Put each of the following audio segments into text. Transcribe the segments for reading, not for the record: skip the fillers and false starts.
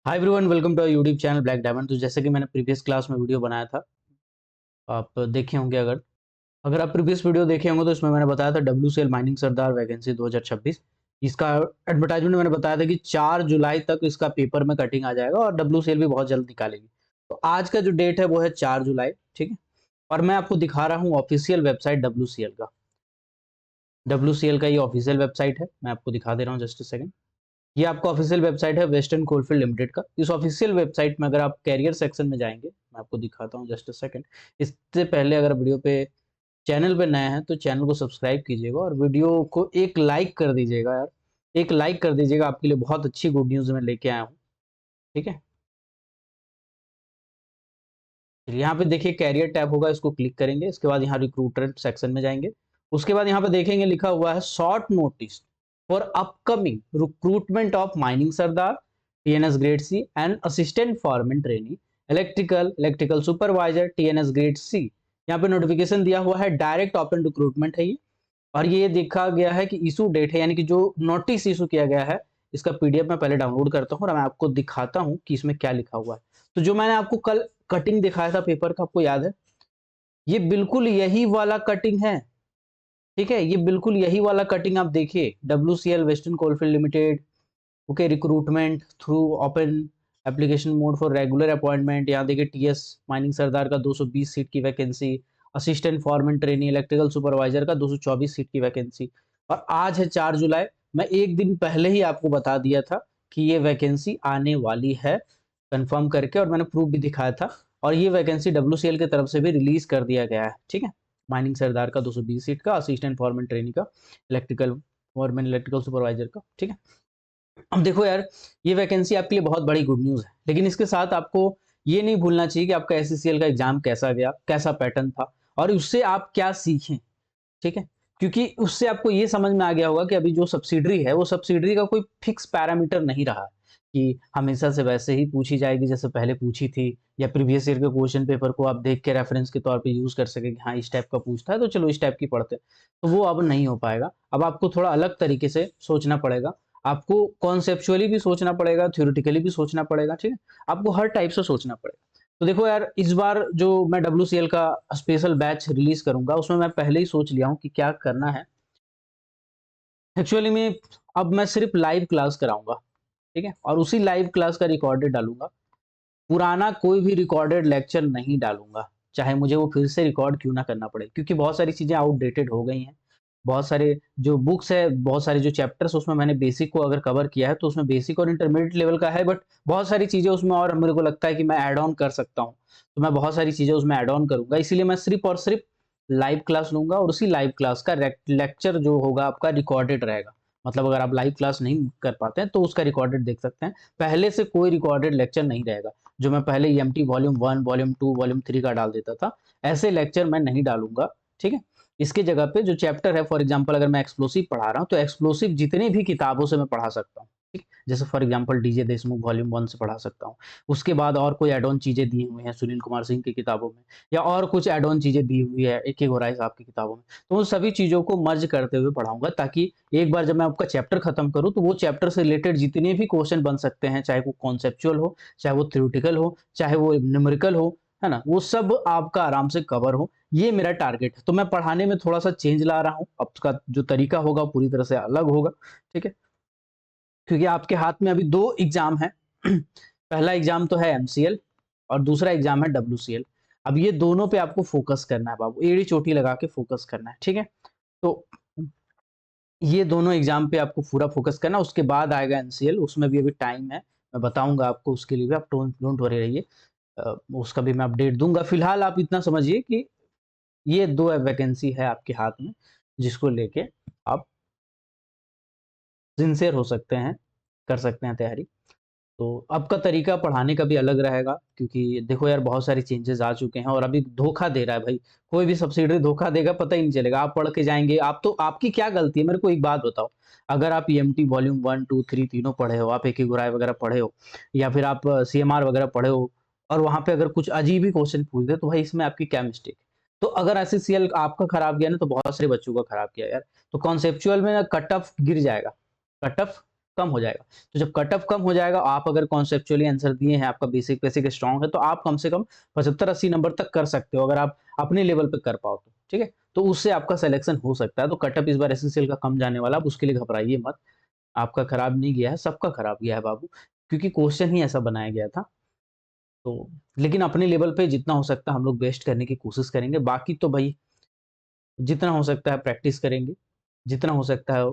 Hi everyone, welcome to YouTube channel Black Diamond. तो जैसे कि मैंने प्रीवियस क्लास में वीडियो बनाया था, आप देखे होंगे। अगर अगर आप प्रीवियस वीडियो देखे होंगे तो इसमें मैंने बताया था WCL माइनिंग सरदार वैकेंसी 2026। इसका एडवर्टाइजमेंट मैंने बताया था कि 4 जुलाई तक इसका पेपर में कटिंग आ जाएगा और WCL भी बहुत जल्द निकालेगी। तो आज का जो डेट है वो है 4 जुलाई, ठीक है। और मैं आपको दिखा रहा हूँ ऑफिशियल वेबसाइट WCL का। WCL का ये ऑफिशियल वेबसाइट है, मैं आपको दिखा दे रहा हूँ, जस्ट सेकंड। ये आपका ऑफिशियल वेबसाइट है वेस्टर्न कोलफील्ड लिमिटेड का। इस ऑफिशियल वेबसाइट में अगर आप कैरियर सेक्शन में जाएंगे, मैं आपको दिखाता हूँ, जस्ट अ सेकंड। इससे पहले अगर वीडियो पे चैनल पे नए हैं तो चैनल को सब्सक्राइब कीजिएगा और वीडियो को एक लाइक कर दीजिएगा यार। एक लाइक कर दीजिएगा, आपके लिए बहुत अच्छी गुड न्यूज़ मैं लेके आया हूँ, ठीक है। यहाँ पे देखिए कैरियर टैब होगा, इसको क्लिक करेंगे। इसके बाद यहाँ रिक्रूटर सेक्शन में जाएंगे। उसके बाद यहाँ पे देखेंगे लिखा हुआ है short notice for upcoming recruitment of mining sardar TNS grade C and assistant foreman trainee electrical supervisor TNS grade C. यहाँ पे नोटिफिकेशन दिया हुआ है, डायरेक्ट ओपन रिक्रूटमेंट है ये। और ये देखा गया है कि इशू डेट है, यानी कि जो नोटिस इशू किया गया है, इसका PDF मैं पहले डाउनलोड करता हूँ और मैं आपको दिखाता हूँ कि इसमें क्या लिखा हुआ है। तो जो मैंने आपको कल कटिंग दिखाया था पेपर का, आपको याद है? ये बिल्कुल यही वाला कटिंग है, ठीक है। ये बिल्कुल यही वाला कटिंग आप देखिए, WCL western coalfield limited, okay, recruitment through open application mode for regular appointment. यहाँ देखिए TS माइनिंग सरदार का 220 सीट की vacancy, assistant foreman trainee electrical supervisor का 224 सीट की वैकेंसी। और आज है 4 जुलाई। मैं एक दिन पहले ही आपको बता दिया था कि ये वैकेंसी आने वाली है, कंफर्म करके, और मैंने प्रूफ भी दिखाया था। और ये वैकेंसी WCL की तरफ से भी रिलीज कर दिया गया है, ठीक है। माइनिंग सरदार का 220 सीट का, असिस्टेंट फॉरमैन ट्रेनी का, इलेक्ट्रिकल फॉरमैन इलेक्ट्रिकल सुपरवाइजर का, ठीक है। अब देखो यार, ये वैकेंसी आपके लिए बहुत बड़ी गुड न्यूज़ है, लेकिन इसके साथ आपको ये नहीं भूलना चाहिए कि आपका SCCL का एग्जाम कैसा गया, कैसा पैटर्न था, और उससे आप क्या सीखें, ठीक है। क्योंकि उससे आपको ये समझ में आ गया होगा कि अभी जो सब्सिडरी है वो सब्सिडरी का कोई फिक्स पैरामीटर नहीं रहा कि हमेशा से वैसे ही पूछी जाएगी जैसे पहले पूछी थी, या प्रीवियस ईयर के क्वेश्चन पेपर को आप देख के रेफरेंस के तौर पे यूज कर सके कि हाँ इस टाइप का पूछता है तो चलो इस टाइप की पढ़ते हैं। तो वो अब नहीं हो पाएगा। अब आपको थोड़ा अलग तरीके से सोचना पड़ेगा। आपको कॉन्सेप्चुअली भी सोचना पड़ेगा, थ्योरेटिकली भी सोचना पड़ेगा, ठीक है। आपको हर टाइप से सोचना पड़ेगा। तो देखो यार, इस बार जो मैं WCL का स्पेशल बैच रिलीज करूंगा उसमें मैं पहले ही सोच लिया हूँ कि क्या करना है। एक्चुअली में अब मैं सिर्फ लाइव क्लास कराऊंगा, ठीक है, और उसी लाइव क्लास का रिकॉर्डेड डालूंगा। पुराना कोई भी रिकॉर्डेड लेक्चर नहीं डालूंगा, चाहे मुझे वो फिर से रिकॉर्ड क्यों ना करना पड़े, क्योंकि बहुत सारी चीजें आउटडेटेड हो गई हैं। बहुत सारे जो बुक्स है, बहुत सारे जो चैप्टर्स, उसमें मैंने बेसिक को अगर कवर किया है तो उसमें बेसिक और इंटरमीडिएट लेवल का है, बट बहुत सारी चीजें उसमें और मेरे को लगता है कि मैं ऐड ऑन कर सकता हूँ। तो मैं बहुत सारी चीजें उसमें ऐड ऑन करूंगा, इसीलिए मैं सिर्फ और सिर्फ लाइव क्लास लूंगा, और उसी लाइव क्लास का लेक्चर जो होगा आपका रिकॉर्डेड रहेगा। मतलब अगर आप लाइव क्लास नहीं कर पाते हैं तो उसका रिकॉर्डेड देख सकते हैं। पहले से कोई रिकॉर्डेड लेक्चर नहीं रहेगा। जो मैं पहले EMT वॉल्यूम 1 वॉल्यूम 2 वॉल्यूम 3 का डाल देता था, ऐसे लेक्चर मैं नहीं डालूंगा, ठीक है। इसके जगह पे जो चैप्टर है, फॉर एग्जांपल अगर मैं एक्सप्लोसिव पढ़ा रहा हूँ तो एक्सप्लोसिव जितने भी किताबों से मैं पढ़ा सकता हूँ, ठीक। जैसे for example DJ Deshmukh volume 1 से पढ़ा सकता हूँ। उसके बाद और कोई एड ऑन चीजें दी हुई हैं सुनील कुमार सिंह की किताबों में, या और कुछ एड ऑन चीजें दी हुई है AK घोराई साहब की किताबों में, तो उन सभी चीजों को मर्ज करते हुए पढ़ाऊंगा, ताकि एक बार जब मैं आपका चैप्टर खत्म करूँ तो वो चैप्टर से रिलेटेड जितने भी क्वेश्चन बन सकते हैं, चाहे वो कॉन्सेप्चुअल हो, चाहे वो थ्योरेटिकल हो, चाहे वो न्यूमेरिकल हो, है ना, वो सब आपका आराम से कवर हो। ये मेरा टारगेट है। तो मैं पढ़ाने में थोड़ा सा चेंज ला रहा हूँ, अब उसका जो तरीका होगा पूरी तरह से अलग होगा, ठीक है। क्योंकि आपके हाथ में अभी दो एग्जाम है। पहला एग्जाम तो है MCL और दूसरा एग्जाम है WCL। अब ये दोनों पे आपको फोकस करना है बाबू, एड़ी चोटी लगा के फोकस करना है, ठीक है। तो ये दोनों एग्जाम पे आपको पूरा फोकस करना, उसके बाद आएगा NCL, उसमें भी अभी टाइम है। मैं बताऊंगा आपको, उसके लिए भी आप डोंट वरी रहिए। उसका भी मैं अपडेट दूंगा। फिलहाल आप इतना समझिए कि ये दो वैकेंसी है आपके हाथ में, जिसको लेके आप सिंसियर हो सकते हैं, कर सकते हैं तैयारी। तो अब का तरीका पढ़ाने का भी अलग रहेगा, क्योंकि देखो यार बहुत सारी चेंजेस आ चुके हैं और अभी धोखा दे रहा है भाई। कोई भी सब्सिडी धोखा देगा पता ही नहीं चलेगा। आप पढ़ के जाएंगे, आप तो आपकी क्या गलती है, मेरे को एक बात बताओ। अगर आप EMT वॉल्यूम 1 2 3 तीनों पढ़े हो, आप AK गुराई वगैरह पढ़े हो, या फिर आप CMR वगैरह पढ़े हो, और वहां पे अगर कुछ अजीब ही क्वेश्चन पूछ दे तो भाई इसमें आपकी क्या मिस्टेक है? तो अगर SCCL आपका खराब गया ना, तो बहुत सारे बच्चों का खराब किया यार। तो कॉन्सेप्चुअल में ना कट ऑफ गिर जाएगा, कट ऑफ कम हो जाएगा। तो जब कट ऑफ कम हो जाएगा, आप अगर कॉन्सेप्चुअली आंसर दिए हैं, आपका बेसिक स्ट्रांग है, तो आप कम से कम 75-80 नंबर तक कर सकते हो, अगर आप अपने लेवल पे कर पाओ तो, ठीक है? तो उससे आपका सिलेक्शन हो सकता है। तो कट ऑफ इस बार एसएससीएल का कम जाने वाला, आप उसके लिए घबराइए मत। आपका खराब नहीं गया है, सबका खराब गया है बाबू, क्योंकि क्वेश्चन ही ऐसा बनाया गया था। तो लेकिन अपने लेवल पे जितना हो सकता है हम लोग बेस्ट करने की कोशिश करेंगे। बाकी तो भई जितना हो सकता है प्रैक्टिस करेंगे, जितना हो सकता है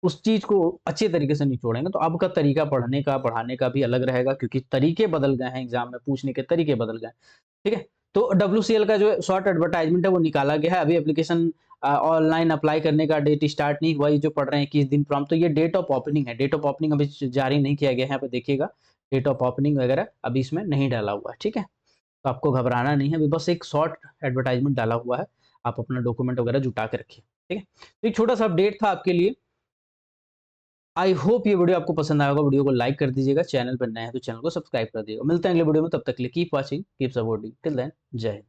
उस चीज़ को अच्छे तरीके से निचोड़ेंगे। तो अब का तरीका पढ़ने का, पढ़ाने का भी अलग रहेगा, क्योंकि तरीके बदल गए हैं, एग्ज़ाम में पूछने के तरीके बदल गए हैं, ठीक है? तो डब्ल्यूसीएल का जो शॉर्ट एडवर्टाइज़मेंट है वो निकाला गया है। अभी एप्लीकेशन ऑनलाइन अप्लाई करने का डेट स्टार्ट नहीं हुआ, ये जो पढ़ रहे हैं 21 दिन फ्रॉम, तो ये डेट ऑफ ओपनिंग है। डेट ऑफ ओपनिंग अभी जारी नहीं किया गया है, यहाँ पे देखिएगा, डेट ऑफ ओपनिंग वगैरह अभी इसमें नहीं डाला हुआ है, ठीक है? तो आपको घबराना नहीं है, अभी बस एक शॉर्ट एडवर्टाइज़मेंट डाला हुआ है। आप अपना डॉक्यूमेंट वगैरह जुटा के रखिए, ठीक है? तो एक छोटा-सा अपडेट था आपके लिए। आई होप ये वीडियो आपको पसंद आया होगा। वीडियो को लाइक कर दीजिएगा, चैनल पर नए हैं तो चैनल को सब्सक्राइब कर दीजिएगा। मिलते हैं अगले वीडियो में, तब तक के लिए keep watching, keep supporting, till then जय हिंद।